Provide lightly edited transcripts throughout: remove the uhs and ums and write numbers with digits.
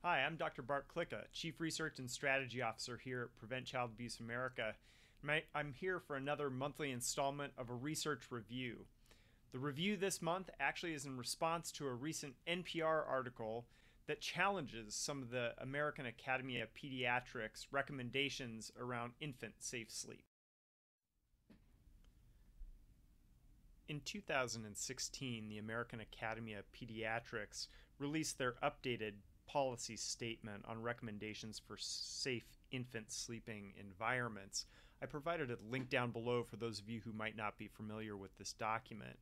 Hi, I'm Dr. Bart Klika, Chief Research and Strategy Officer here at Prevent Child Abuse America. I'm here for another monthly installment of a research review. The review this month actually is in response to a recent NPR article that challenges some of the American Academy of Pediatrics recommendations around infant safe sleep. In 2016, the American Academy of Pediatrics released their updated policy statement on recommendations for safe infant sleeping environments. I provided a link down below for those of you who might not be familiar with this document.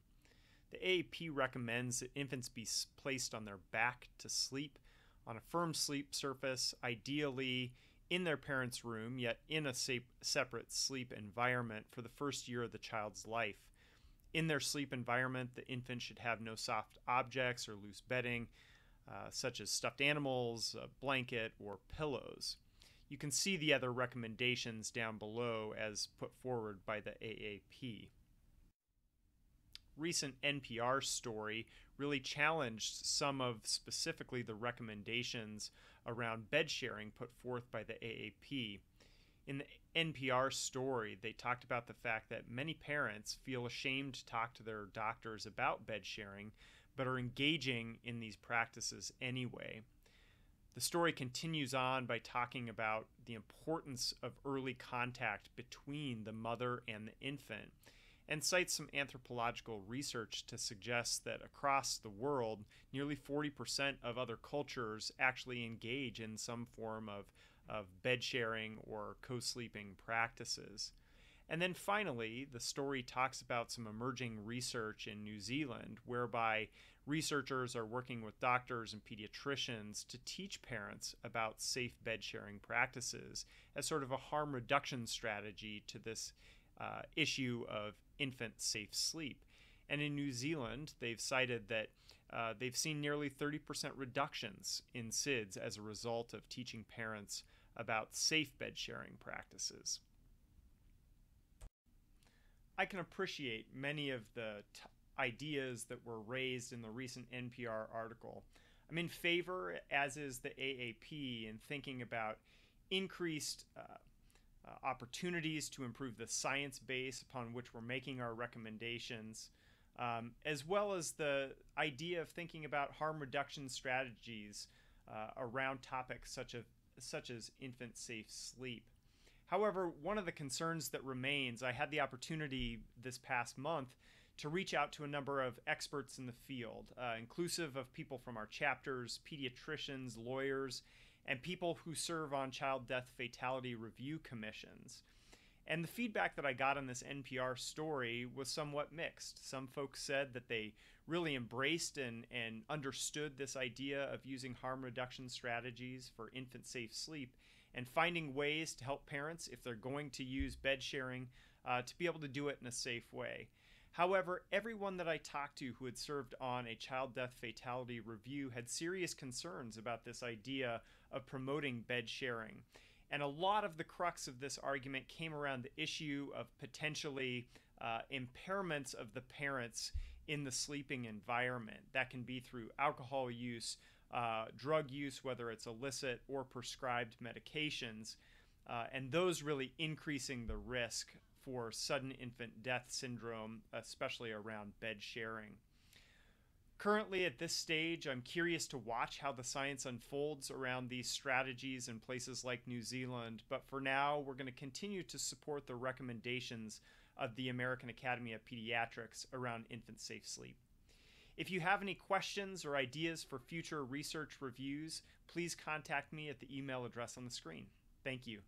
The AAP recommends that infants be placed on their back to sleep on a firm sleep surface, ideally in their parents' room, yet in a separate sleep environment for the first year of the child's life. In their sleep environment, the infant should have no soft objects or loose bedding, such as stuffed animals, a blanket, or pillows. You can see the other recommendations down below as put forward by the AAP. Recent NPR story really challenged some of specifically the recommendations around bed sharing put forth by the AAP. In the NPR story, they talked about the fact that many parents feel ashamed to talk to their doctors about bed sharing, but are engaging in these practices anyway. The story continues on by talking about the importance of early contact between the mother and the infant, and cites some anthropological research to suggest that across the world, nearly 40% of other cultures actually engage in some form of bed sharing or co-sleeping practices. And then finally, the story talks about some emerging research in New Zealand, whereby researchers are working with doctors and pediatricians to teach parents about safe bed sharing practices as sort of a harm reduction strategy to this issue of infant safe sleep. And in New Zealand, they've cited that they've seen nearly 30% reductions in SIDS as a result of teaching parents about safe bed sharing practices. I can appreciate many of the ideas that were raised in the recent NPR article. I'm in favor, as is the AAP, in thinking about increased opportunities to improve the science base upon which we're making our recommendations, as well as the idea of thinking about harm reduction strategies around topics such as infant safe sleep. However, one of the concerns that remains, I had the opportunity this past month to reach out to a number of experts in the field, inclusive of people from our chapters, pediatricians, lawyers, and people who serve on child death fatality review commissions. And the feedback that I got on this NPR story was somewhat mixed. Some folks said that they really embraced and understood this idea of using harm reduction strategies for infant safe sleep and finding ways to help parents, if they're going to use bed sharing, to be able to do it in a safe way. However, everyone that I talked to who had served on a child death fatality review had serious concerns about this idea of promoting bed sharing. And a lot of the crux of this argument came around the issue of potentially impairments of the parents in the sleeping environment. That can be through alcohol use, drug use, whether it's illicit or prescribed medications, and those really increasing the risk for sudden infant death syndrome, especially around bed sharing. Currently, at this stage, I'm curious to watch how the science unfolds around these strategies in places like New Zealand, but for now, we're going to continue to support the recommendations of the American Academy of Pediatrics around infant safe sleep. If you have any questions or ideas for future research reviews, please contact me at the email address on the screen. Thank you.